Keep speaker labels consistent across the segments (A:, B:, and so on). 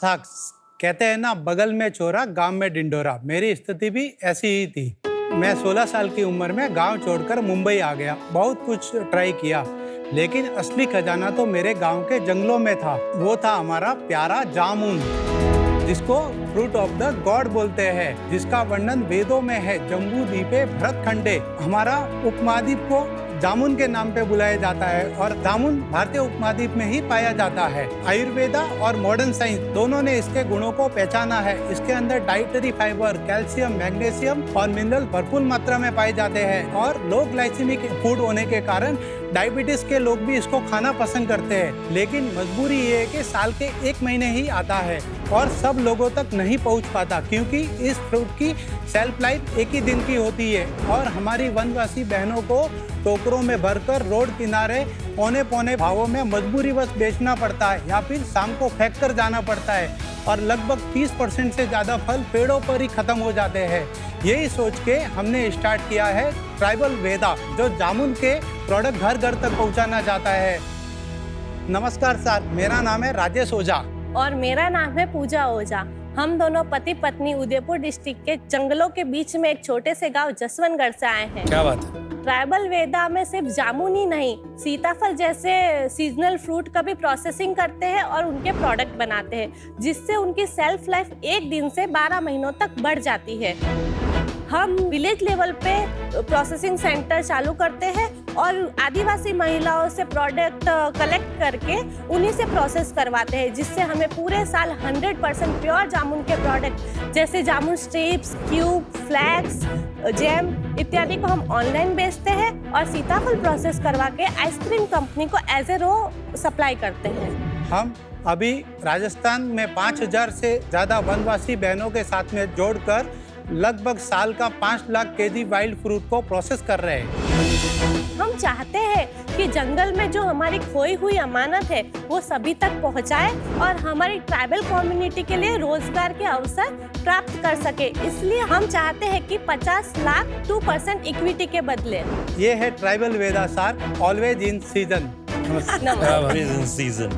A: Socks. कहते हैं ना, बगल में चोरा गांव में डिंडोरा। मेरी स्थिति भी ऐसी ही थी। मैं 16 साल की उम्र में गांव छोड़कर मुंबई आ गया। बहुत कुछ ट्राई किया, लेकिन असली खजाना तो मेरे गांव के जंगलों में था। वो था हमारा प्यारा जामुन, जिसको फ्रूट ऑफ द गॉड बोलते हैं, जिसका वर्णन वेदों में है। जम्बू द्वीपे भरतखंडे। हमारा उपमहाद्वीप को जामुन के नाम पे बुलाया जाता है और जामुन भारतीय उपमहाद्वीप में ही पाया जाता है। आयुर्वेदा और मॉडर्न साइंस दोनों ने इसके गुणों को पहचाना है। इसके अंदर डाइटरी फाइबर, कैल्शियम, मैग्नीशियम और मिनरल भरपूर मात्रा में पाए जाते हैं और लो ग्लाइसेमिक फूड होने के कारण डायबिटीज के लोग भी इसको खाना पसंद करते हैं। लेकिन मजबूरी ये है कि साल के 1 महीने ही आता है और सब लोगों तक नहीं पहुंच पाता, क्योंकि इस फ्रूट की शेल्फ लाइफ 1 ही दिन की होती है और हमारी वनवासी बहनों को टोकरों में भरकर रोड किनारे पौने पौने भावों में मजबूरीवश बेचना पड़ता है या फिर शाम को फेंक कर जाना पड़ता है और लगभग 30% से ज़्यादा फल पेड़ों पर ही खत्म हो जाते हैं। यही सोच के हमने स्टार्ट किया है ट्राइबल वेदा, जो जामुन के प्रोडक्ट घर घर तक पहुंचाना चाहता है। नमस्कार सर, मेरा नाम है राजेश ओझा
B: और मेरा नाम है पूजा ओझा। हम दोनों पति पत्नी उदयपुर डिस्ट्रिक्ट के जंगलों के बीच में एक छोटे से गांव जसवंतगढ़ से आए हैं।
C: क्या बात है।
B: ट्राइबल वेदा में सिर्फ जामुन ही नहीं, सीताफल जैसे सीजनल फ्रूट का भी प्रोसेसिंग करते हैं और उनके प्रोडक्ट बनाते हैं, जिससे उनकी सेल्फ लाइफ 1 दिन से 12 महीनों तक बढ़ जाती है। हम विलेज लेवल पे प्रोसेसिंग सेंटर चालू करते हैं और आदिवासी महिलाओं से प्रोडक्ट कलेक्ट करके उन्हीं से प्रोसेस करवाते हैं, जिससे हमें पूरे साल 100% प्योर जामुन के प्रोडक्ट जैसे जामुन स्ट्रिप्स, क्यूब, फ्लैक्स, जैम इत्यादि को हम ऑनलाइन बेचते हैं और सीताफल प्रोसेस करवा के आइसक्रीम कंपनी को एज ए रो सप्लाई करते हैं।
A: हम अभी राजस्थान में 5000 से ज़्यादा वनवासी बहनों के साथ में जोड़कर लगभग साल का 5 लाख केजी वाइल्ड फ्रूट को प्रोसेस कर रहे हैं।
B: हम चाहते हैं कि जंगल में जो हमारी खोई हुई अमानत है वो सभी तक पहुंचाए और हमारी ट्राइबल कम्युनिटी के लिए रोजगार के अवसर प्राप्त कर सके। इसलिए हम चाहते हैं कि 50 लाख 2% इक्विटी के बदले।
A: ये है tribal Veda sir, always in season.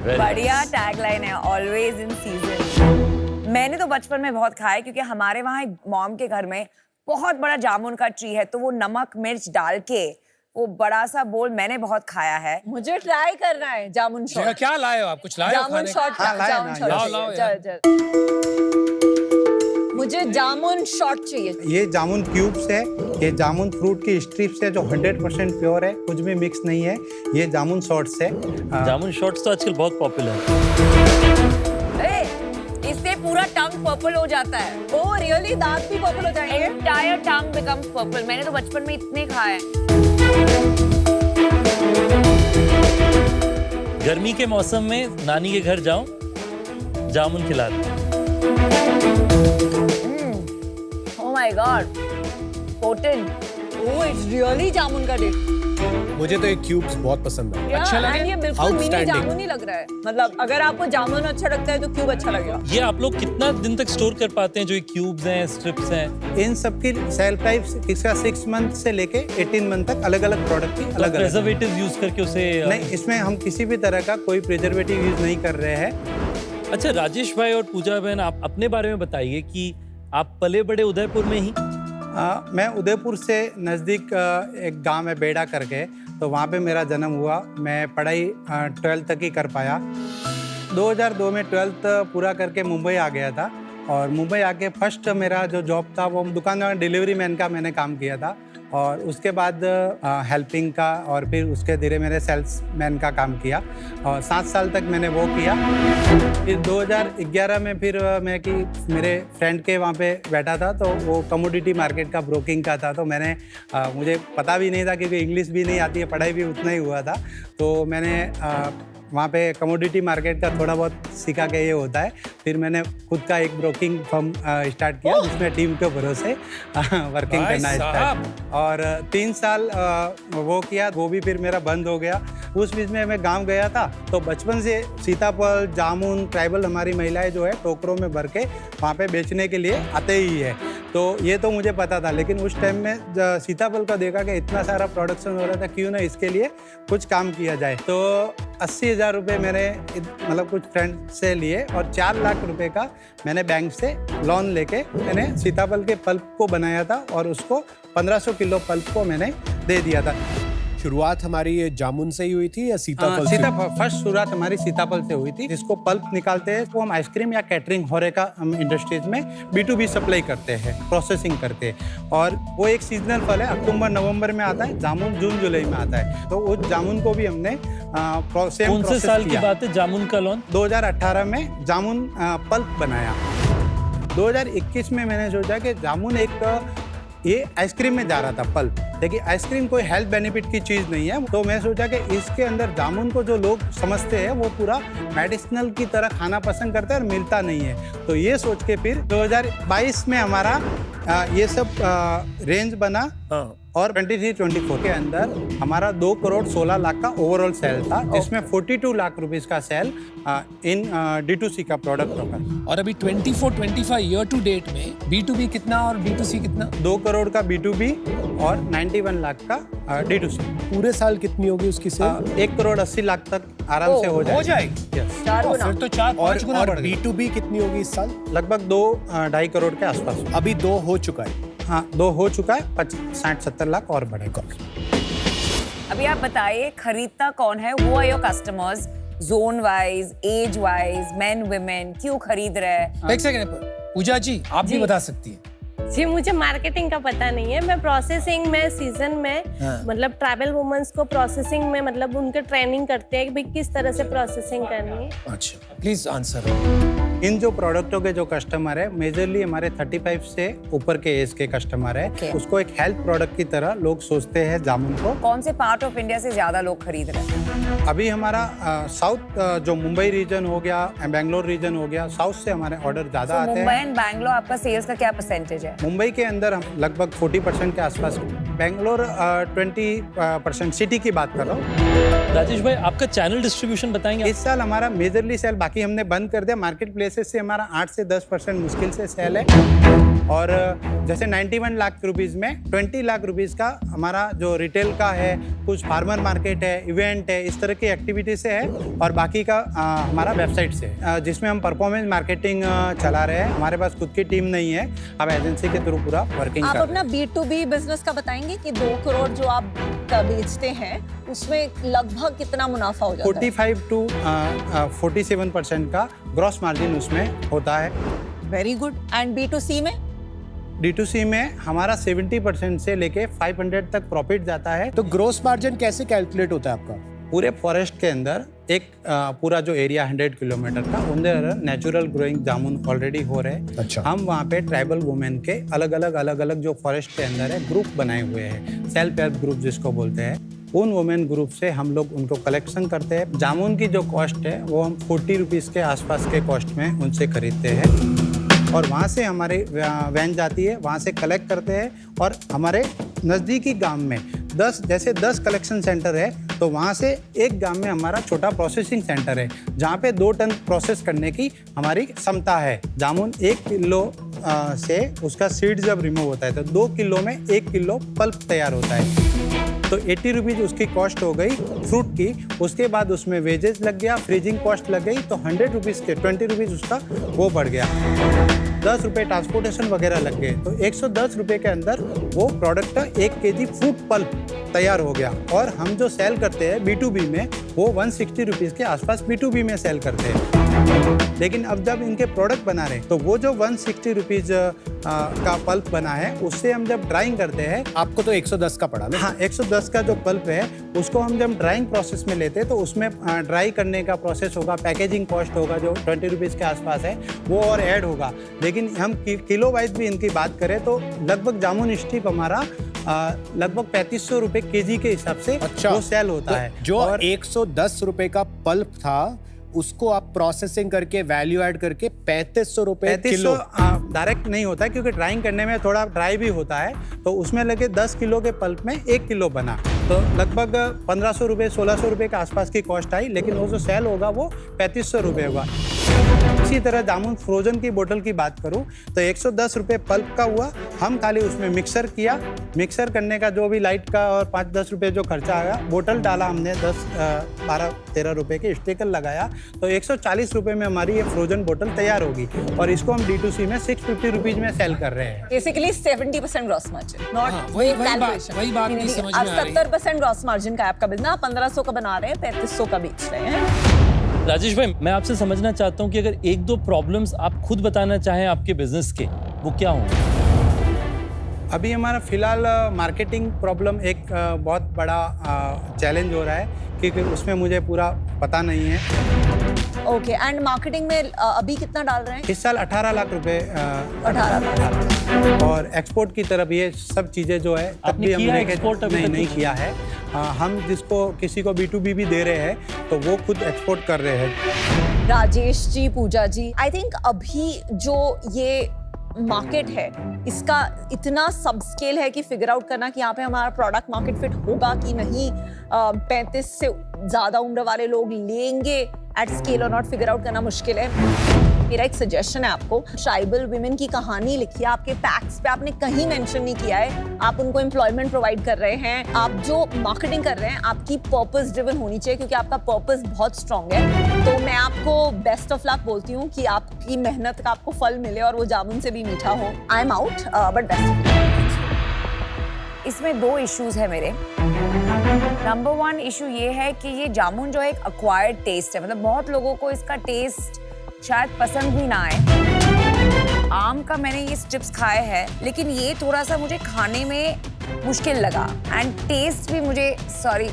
D: बढ़िया टैगलाइन है, ऑलवेज इन सीजन। मैंने तो बचपन में बहुत खाया, क्योंकि हमारे वहाँ मॉम के घर में बहुत बड़ा जामुन का ट्री है, तो वो नमक मिर्च डाल के वो बड़ा सा बोल मैंने बहुत खाया है।
E: मुझे ट्राई करना है जामुन शॉट।
C: क्या लाए हो आप? कुछ लाए हो?
E: जामुन शॉट।
C: लाओ।
E: मुझे जामुन शॉट चाहिए।
A: ये जामुन क्यूब्स है, ये जामुन फ्रूट की स्ट्रिप्स है जो 100% प्योर है, कुछ भी मिक्स नहीं है। ये जामुन शॉट्स है।
F: जामुन शॉट्स तो आजकल बहुत पॉपुलर है।
D: इससे पूरा टंग पर्पल हो जाता है।
E: Oh really? दांत भी पर्पल हो जाएंगे?
D: एंटायर टंग बिकम्स पर्पल। मैंने तो बचपन में इतने खाए।
F: गर्मी के मौसम में नानी के घर जाओ, जामुन खिलाते।
D: Oh my god, potent.
E: Oh it's really jamun का डिश।
C: मुझे तो ये क्यूब्स बहुत पसंद है।
E: अच्छा लगे? ये बिल्कुल मिनी जामुन ही लग रहा है। मतलब अगर आपको जामुन अच्छा लगता है तो क्यूब अच्छा लगेगा।
F: ये आप लोग कितना दिन तक स्टोर कर पाते हैं, जो ये क्यूब्स हैं, स्ट्रिप्स हैं?
A: इन सब की सेल्फ लाइफ 6 मंथ से लेके 18 मंथ तक अलग अलग प्रोडक्ट की अलग अलग।
F: प्रिजर्वेटिव यूज करके उसे
A: नहीं, इसमें हम किसी भी तरह का कोई प्रिजर्वेटिव यूज नहीं कर रहे हैं।
F: अच्छा राजेश भाई और पूजा बहन, आप अपने बारे में बताइए कि आप पले बड़े उदयपुर में ही?
A: मैं उदयपुर से नज़दीक एक गांव है बेड़ा करके, तो वहाँ पे मेरा जन्म हुआ। मैं पढ़ाई 12th तक ही कर पाया। 2002 में 12th पूरा करके मुंबई आ गया था और मुंबई आके फर्स्ट मेरा जो जॉब था वो दुकान में डिलीवरी मैन का मैंने काम किया था और उसके बाद हेल्पिंग का और फिर उसके धीरे मेरे सेल्समैन का काम किया और 7 साल तक मैंने वो किया। फिर 2011 में फिर मैं कि मेरे फ्रेंड के वहाँ पे बैठा था, तो वो कमोडिटी मार्केट का ब्रोकिंग का था, तो मैंने मुझे पता भी नहीं था क्योंकि इंग्लिश भी नहीं आती है, पढ़ाई भी उतना ही हुआ था, तो मैंने वहाँ पे कमोडिटी मार्केट का थोड़ा बहुत सीखा के ये होता है। फिर मैंने खुद का एक ब्रोकिंग फर्म स्टार्ट किया जिसमें टीम के भरोसे वर्किंग करना स्टार्ट, और 3 साल वो किया, वो भी फिर मेरा बंद हो गया। उस बीच में मैं गांव गया था, तो बचपन से सीताफल, जामुन, ट्राइबल हमारी महिलाएं जो है टोकरों में भर के वहाँ पे बेचने के लिए आते ही है। तो ये तो मुझे पता था, लेकिन उस टाइम में सीताफल का देखा कि इतना सारा प्रोडक्शन हो रहा था, क्यों ना इसके लिए कुछ काम किया जाए। तो 80,000 रुपये मैंने मतलब कुछ फ्रेंड से लिए और 4 लाख रुपए का मैंने बैंक से लोन लेके मैंने सीताफल के पल्प को बनाया था और उसको 1500 किलो पल्प को मैंने दे दिया था।
C: शुरुआत हमारी ये जामुन से ही हुई थी या सीताफल से?
A: सीताफल फर्स्ट शुरुआत हमारी सीताफल से हुई थी, जिसको पल्प निकालते हैं वो हम आइसक्रीम या कैटरिंग होरेका हम इंडस्ट्रीज में B2B सप्लाई करते हैं, प्रोसेसिंग करते हैं। और वो एक सीजनल फल है, अक्टूबर नवंबर में आता है, जामुन जून जुलाई में आता है। तो उस जामुन को भी हमने
F: कौन से साल की बात है जामुन का लॉन्च?
A: 2018 में जामुन पल्प बनाया। 2021 में मैंने सोचा कि जामुन एक ये आइसक्रीम में जा रहा था पल्प, लेकिन आइसक्रीम कोई हेल्थ बेनिफिट की चीज़ नहीं है। तो मैं सोचा कि इसके अंदर जामुन को जो लोग समझते हैं वो पूरा मेडिसिनल की तरह खाना पसंद करते हैं और मिलता नहीं है। तो ये सोच के फिर 2022 में हमारा ये सब रेंज बना।
C: हाँ।
A: और 23-24 के अंदर हमारा 2 करोड़ 16 लाख का ओवरऑल सेल था, जिसमें 42 लाख रुपीस का सेल इन D2C का प्रोडक्ट होगा।
C: और अभी 24-25 ईयर टू डेट में B2B कितना और B2C कितना?
A: 2 करोड़ का B2B और 91 लाख का D2C।
C: पूरे साल कितनी होगी उसकी सेल?
A: 1 करोड़ 80 लाख तक आराम से हो जाएगी। Yes।
E: 4 गुना।
C: फिर तो 4-5 गुना बढ़ गई। B2B कितनी होगी इस साल?
A: लगभग 2-2.5 करोड़ के आसपास।
C: अभी 2 हो चुका है।
A: हाँ, 2 हो चुका है, 60-70 लाख और बढ़ेगा।
D: अभी आप बताइए खरीदता कौन है? वो है your customers, zone wise, age wise, main women, क्यों खरीद रहे हैं?
C: एक सेकंड पूजा जी, आप भी बता सकती हैं।
B: जी, मुझे मार्केटिंग का पता नहीं है। मैं प्रोसेसिंग में सीजन में मतलब ट्रैवल वुमेन्स को प्रोसेसिंग में मतलब उनके ट्रेनिंग करते हैं कि भाई किस तरह से प्रोसेसिंग करनी है।
C: अच्छा, प्लीज आंसर।
A: इन जो प्रोडक्टों के जो कस्टमर है मेजरली हमारे 35 से ऊपर के एज के कस्टमर है।
D: Okay.
A: उसको एक हेल्थ प्रोडक्ट की तरह लोग सोचते हैं जामुन को।
D: कौन से पार्ट ऑफ इंडिया से ज्यादा लोग खरीद रहे हैं?
A: अभी हमारा साउथ जो मुंबई रीजन हो गया, बेंगलोर रीजन हो गया, साउथ से हमारे ऑर्डर ज्यादा आते
D: मुंबई
A: हैं।
D: एंड बैंगलोर आपका सेल्स का क्या परसेंटेज है?
A: मुंबई के अंदर हम लगभग 40% के आसपास, बेंगलोर 20% सिटी की बात कर रहा हूँ।
F: राजेश भाई, आपका चैनल डिस्ट्रीब्यूशन बताएंगे?
A: इस साल हमारा मेजरली सेल, बाकी हमने बंद कर दिया, मार्केट प्लेसेस से हमारा 8 से 10% मुश्किल से सेल है। और जैसे 91 लाख रुपीस में 20 लाख रुपीस का हमारा जो रिटेल का है, कुछ फार्मर मार्केट है, इवेंट है, इस तरह की एक्टिविटी से है। और बाकी का हमारा वेबसाइट से जिसमें हम परफॉर्मेंस मार्केटिंग चला रहे हैं। हमारे पास खुद की टीम नहीं है, अब एजेंसी के थ्रू पूरा वर्किंग
E: आप
A: कर रहे हैं।
E: अपना B2B बिजनेस का बताएंगे कि 2 करोड़ जो आप बेचते हैं उसमें लगभग कितना मुनाफा हो जाता है?
A: 45 to 47% का ग्रॉस मार्जिन उसमें होता है।
E: Very good. एंड B2C में?
A: D2C में हमारा 70% से लेके 500 तक प्रॉफिट जाता है।
C: तो ग्रोस मार्जिन कैसे कैलकुलेट होता है आपका?
A: पूरे फॉरेस्ट के अंदर एक पूरा जो एरिया 100 किलोमीटर का, उधर नेचुरल ग्रोइंग जामुन ऑलरेडी हो रहे हैं।
C: अच्छा।
A: हम वहाँ पे ट्राइबल वुमेन के अलग अलग जो फॉरेस्ट के अंदर है ग्रुप बनाए हुए हैं, सेल्फ हेल्प ग्रुप जिसको बोलते हैं। उन वुमेन ग्रुप से हम लोग उनको कलेक्शन करते हैं। जामुन की जो कॉस्ट है वो हम 40 रुपीज़ के आसपास के कॉस्ट में उनसे खरीदते हैं। और वहाँ से हमारी वैन जाती है, वहाँ से कलेक्ट करते हैं। और हमारे नज़दीकी गांव में 10 कलेक्शन सेंटर है, तो वहाँ से एक गांव में हमारा छोटा प्रोसेसिंग सेंटर है, जहाँ पे 2 टन प्रोसेस करने की हमारी क्षमता है। जामुन 1 किलो से उसका सीड जब रिमूव होता है तो 2 किलो में 1 किलो पल्प तैयार होता है। तो 80 रुपीज़ उसकी कॉस्ट हो गई फ्रूट की। उसके बाद उसमें वेजेस लग गया, फ्रीजिंग कॉस्ट लग गई, तो 100 रुपीज़ के 20 रुपीज़ उसका वो बढ़ गया। 10 रुपये ट्रांसपोर्टेशन वगैरह लग गए, तो 110 रुपये के अंदर वो प्रोडक्ट 1 kg फ्रूट पल्प तैयार हो गया। और हम जो सेल करते हैं B2B में, वो 160 रुपीज़ के आसपास B2B में सेल करते हैं। लेकिन अब जब इनके प्रोडक्ट बना रहे, तो वो जो 160 रुपीज़ का पल्प बना है, उससे हम जब ड्राइंग करते हैं,
C: आपको तो 110 का पड़ा ना?
A: हाँ, 110 का जो पल्प है उसको हम जब ड्राइंग प्रोसेस में लेते हैं, तो उसमें ड्राई करने का प्रोसेस होगा, पैकेजिंग कॉस्ट होगा जो 20 रुपीज़ के आसपास है, वो और ऐड होगा। लेकिन हम किलो वाइज भी इनकी बात करें तो लगभग जामुन स्टिक हमारा लगभग 3500 रुपये केजी के हिसाब से वो सेल होता है।
C: जो 110 रुपए का पल्प था उसको आप प्रोसेसिंग करके वैल्यू ऐड करके 3500 रुपए किलो।
A: डायरेक्ट नहीं होता है, क्योंकि ड्राइंग करने में थोड़ा ड्राई भी होता है, तो उसमें लगे 10 किलो के पल्प में 1 किलो बना, तो लगभग 1500 रुपये 1600 रुपये के आसपास की कॉस्ट आई। लेकिन वो जो सेल होगा वो 3500 रुपये होगा। इसी तरह जामुन फ्रोजन की बोतल की बात करूं तो 110 रुपये पल्प का हुआ। हम खाली उसमें मिक्सर किया, मिक्सर करने का जो भी लाइट का और 5-10 रुपये जो खर्चा आया, बोतल डाला हमने 10-12-13 रुपये के स्टिकर लगाया, तो 140 रुपये में हमारी ये फ्रोजन बोतल तैयार होगी और इसको हम D2C में 650 रुपीज़ में सेल कर रहे हैं।
E: बेसिकली 70% ग्रॉस मार्जिन, नॉट
G: वही बात नहीं समझ में आ रही।
E: 70% ग्रॉस मार्जिन का आपका बिजनेस, 1500 का बना रहे हैं, 3500 का बेच रहे हैं।
F: राजेश भाई, मैं आपसे समझना चाहता हूँ कि अगर एक दो प्रॉब्लम्स आप खुद बताना चाहें आपके बिजनेस के, वो क्या होंगे?
A: अभी हमारा फिलहाल मार्केटिंग प्रॉब्लम एक बहुत बड़ा चैलेंज हो रहा है, क्योंकि उसमें मुझे पूरा पता नहीं है।
E: ओके, एंड मार्केटिंग में अभी कितना डाल रहे हैं?
A: इस साल 18 लाख रुपए
E: 18 लाख।
A: और एक्सपोर्ट की तरफ ये सब चीज़ें जो है तब
F: आपने
A: भी
F: किया
A: हमने
F: export अभी तक
A: नहीं
F: कुछ?
A: किया है। हम जिसको किसी को B2B भी दे रहे हैं तो वो खुद एक्सपोर्ट कर रहे हैं।
E: राजेश जी, पूजा जी, आई थिंक अभी जो ये मार्केट है इसका इतना सब स्केल है कि फिगर आउट करना कि यहाँ पे हमारा प्रोडक्ट मार्केट फिट होगा कि नहीं, 35 से ज्यादा उम्र वाले लोग लेंगे एट स्केल और नॉट, फिगर आउट करना मुश्किल है। मेरा एक सजेशन है आपको, ट्राइबल विमेन की कहानी लिखिए। आपके पैक्स पे आपने कहीं मेंशन नहीं किया है, आप उनको एम्प्लॉयमेंट प्रोवाइड कर रहे हैं, आप जो मार्केटिंग कर रहे हैं आपकी पर्पस ड्रिवन होनी चाहिए, क्योंकि आपका पर्पस बहुत स्ट्रांग है। तो मैं आपको बेस्ट ऑफ लक बोलती हूँ कि आपकी मेहनत का आपको फल मिले और वो जामुन से भी मीठा हो। आई एम आउट, बट बेस्ट।
D: इसमें 2 इश्यूज है मेरे। नंबर 1 इशू ये है कि ये जामुन जो है एक अक्वायर्ड टेस्ट है, मतलब बहुत लोगों को इसका टेस्ट शायद पसंद भी ना आए। आम का मैंने ये स्ट्रिप्स खाए हैं, लेकिन ये थोड़ा सा मुझे खाने में मुश्किल लगा एंड टेस्ट भी मुझे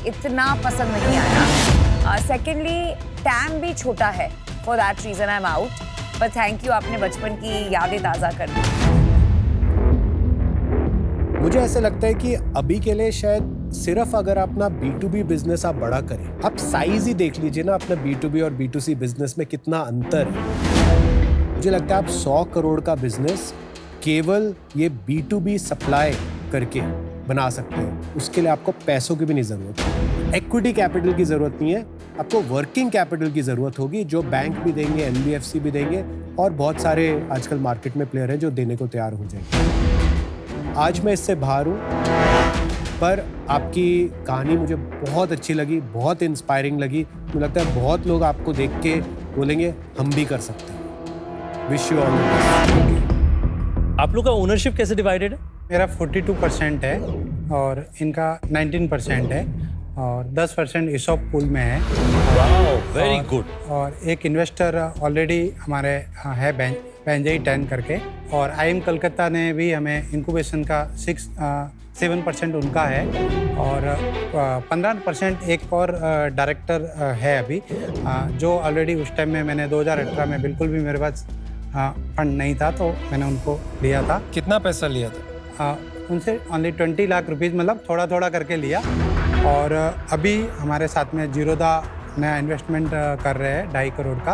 D: इतना पसंद नहीं आया। सेकेंडली टैम भी छोटा है, for that reason I am out. But thank you, आपने बचपन की यादें ताज़ा कर दी।
C: मुझे ऐसा लगता है कि अभी के लिए शायद सिर्फ अगर अपना B2B बिजनेस आप बड़ा करें, आप साइज ही देख लीजिए ना अपना B2B और B2C बिजनेस में कितना अंतर है। मुझे लगता है आप 100 करोड़ का बिजनेस केवल ये B2B सप्लाई करके बना सकते हैं। उसके लिए आपको पैसों की भी नहीं जरूरत है, इक्विटी कैपिटल की जरूरत नहीं है, आपको वर्किंग कैपिटल की जरूरत होगी, जो बैंक भी देंगे, NBFC भी देंगे और बहुत सारे आजकल मार्केट में प्लेयर हैं जो देने को तैयार हो जाएंगे। आज मैं इससे बाहर हूँ, पर आपकी कहानी मुझे बहुत अच्छी लगी, बहुत इंस्पायरिंग लगी। मुझे लगता है बहुत लोग आपको देख के बोलेंगे हम भी कर सकते हैं। Wish you all the best.
F: आप लोग का ओनरशिप कैसे डिवाइडेड है?
A: मेरा 42% है और इनका 19% है और 10% ईसॉप पूल में है।
F: Very good.
A: और एक इन्वेस्टर ऑलरेडी हमारे है बेंजई 10 करके, और IIM कलकत्ता ने भी हमें इंक्यूबेशन का 7% उनका है और 15% एक और डायरेक्टर है अभी, जो ऑलरेडी उस टाइम में मैंने 2018 में बिल्कुल भी मेरे पास फंड नहीं था तो मैंने उनको लिया था।
G: कितना पैसा लिया था?
A: उनसे ओनली 20 लाख रुपीज़, मतलब थोड़ा थोड़ा करके लिया। और अभी हमारे साथ में जीरोदा नया इन्वेस्टमेंट कर रहे हैं 2.5 करोड़ का,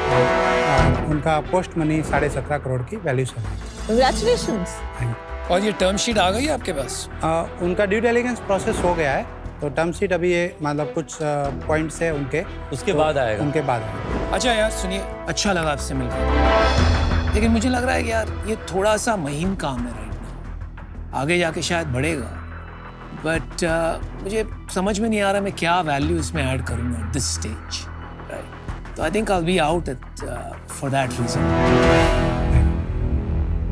A: और उनका पोस्ट मनी 17.5 करोड़ की वैल्यूशन है।
E: Congratulations.
G: और ये टर्म शीट आ गई है आपके पास?
A: उनका ड्यू डिलिजेंस प्रोसेस हो गया है, तो टर्म शीट अभी ये मतलब कुछ पॉइंट्स है उनके,
F: उसके
A: तो
F: बाद आएगा।
A: उनके बाद आएगा।
G: अच्छा यार सुनिए, अच्छा लगा आपसे मिलकर, लेकिन मुझे लग रहा है कि यार ये थोड़ा सा महीन काम है राइट नाउ, आगे जाके शायद बढ़ेगा, बट मुझे समझ में नहीं आ रहा मैं क्या वैल्यू इसमें ऐड करूँगा एट दिस स्टेज, राइट? तो I think I will be out for that reason.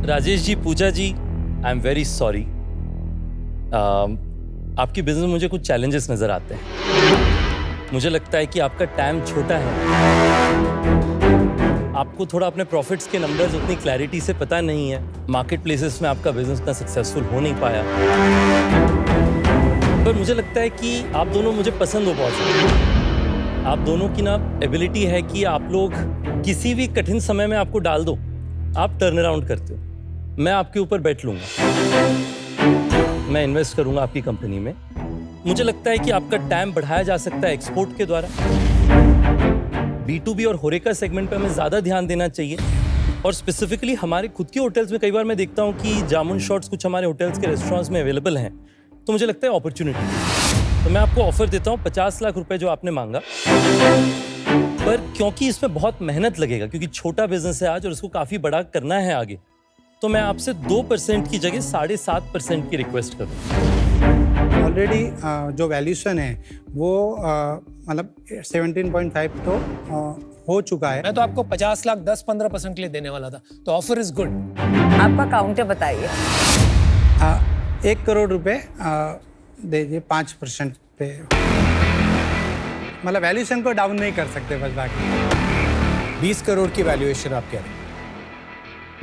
F: Rajesh ji, Pooja ji, I am very sorry. आपकी बिजनेस में मुझे कुछ चैलेंजेस नजर आते हैं। मुझे लगता है कि आपका टाइम छोटा है, आपको थोड़ा अपने प्रॉफिट्स के नंबर्स उतनी क्लैरिटी से पता नहीं है, मार्केट प्लेसेस में आपका बिजनेस इतना सक्सेसफुल हो नहीं पाया। पर मुझे लगता है कि आप दोनों मुझे पसंद हो बहुत। आप दोनों की ना एबिलिटी है कि आप लोग किसी भी कठिन समय में आपको डाल दो, आप टर्न अराउंड करते हो। मैं आपके ऊपर बैठ लूंगा, मैं इन्वेस्ट करूंगा आपकी कंपनी में। मुझे लगता है कि आपका टाइम बढ़ाया जा सकता है एक्सपोर्ट के द्वारा। B2B और होरेका सेगमेंट पे हमें ज़्यादा ध्यान देना चाहिए, और स्पेसिफिकली हमारे खुद के होटल्स में कई बार मैं देखता हूँ कि जामुन शॉट्स कुछ हमारे होटल्स के रेस्टोरेंट्स में अवेलेबल हैं, तो मुझे लगता है अपॉर्चुनिटी। तो मैं आपको ऑफर देता हूँ 50 लाख रुपए जो आपने मांगा, पर क्योंकि इसमें बहुत मेहनत लगेगा, क्योंकि छोटा बिजनेस है आज और इसको काफी बड़ा करना है आगे, तो मैं आपसे 2% की जगह 7.5% की रिक्वेस्ट करूँ।
A: ऑलरेडी जो वैल्यूशन है वो मतलब 17.5 तो हो चुका है।
G: मैं तो आपको 50 लाख 10-15% के लिए देने वाला था, तो ऑफर इज गुड।
D: आपका काउंटर बताइए।
A: 1 करोड़ रुपए दे दीजिए 5% पे, मतलब वैल्यूशन को डाउन नहीं कर सकते बस, बाकी
C: 20 करोड़ की वैल्यूएशन आप कह रहे हैं।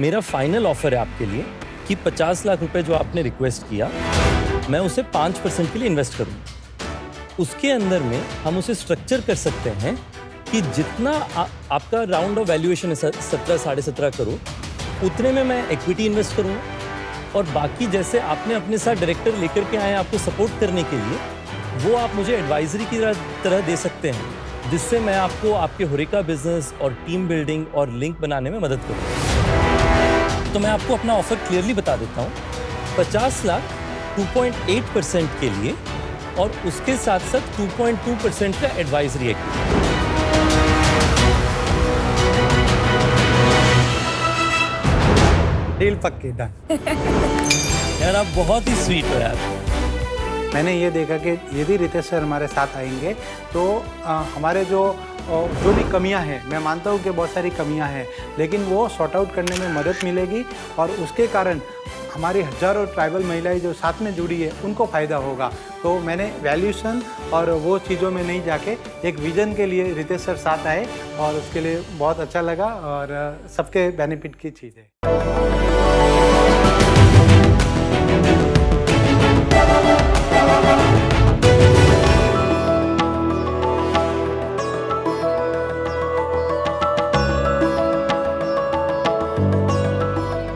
F: मेरा फाइनल ऑफर है आपके लिए कि 50 लाख रुपए जो आपने रिक्वेस्ट किया, मैं उसे 5% के लिए इन्वेस्ट करूँ। उसके अंदर में हम उसे स्ट्रक्चर कर सकते हैं कि जितना आपका राउंड ऑफ वैल्यूएशन है 17-17.5 करोड़, उतने में मैं इक्विटी इन्वेस्ट करूँगा, और बाकी जैसे आपने अपने साथ डायरेक्टर लेकर के आए आपको सपोर्ट करने के लिए, वो आप मुझे एडवाइजरी की तरह दे सकते हैं, जिससे मैं आपको आपके होरेका बिजनेस और टीम बिल्डिंग और लिंक बनाने में मदद करूँगा। तो मैं आपको अपना ऑफर क्लियरली बता देता हूँ। 50 लाख 2.8% के लिए, और उसके साथ साथ 2.2% का एडवाइजरी इक्विटी।
A: डील पक्की था।
F: यार आप बहुत ही स्वीट हो यार।
A: मैंने ये देखा कि यदि रितेश सर हमारे साथ आएंगे तो हमारे जो भी कमियां हैं, मैं मानता हूँ कि बहुत सारी कमियां हैं, लेकिन वो सॉर्ट आउट करने में मदद मिलेगी, और उसके कारण हमारी हजारों ट्राइबल महिलाएं जो साथ में जुड़ी है उनको फ़ायदा होगा। तो मैंने वैल्यूशन और वो चीज़ों में नहीं जाके एक विजन के लिए रितेश सर साथ आए, और उसके लिए बहुत अच्छा लगा, और सबके बेनिफिट की चीज़ है।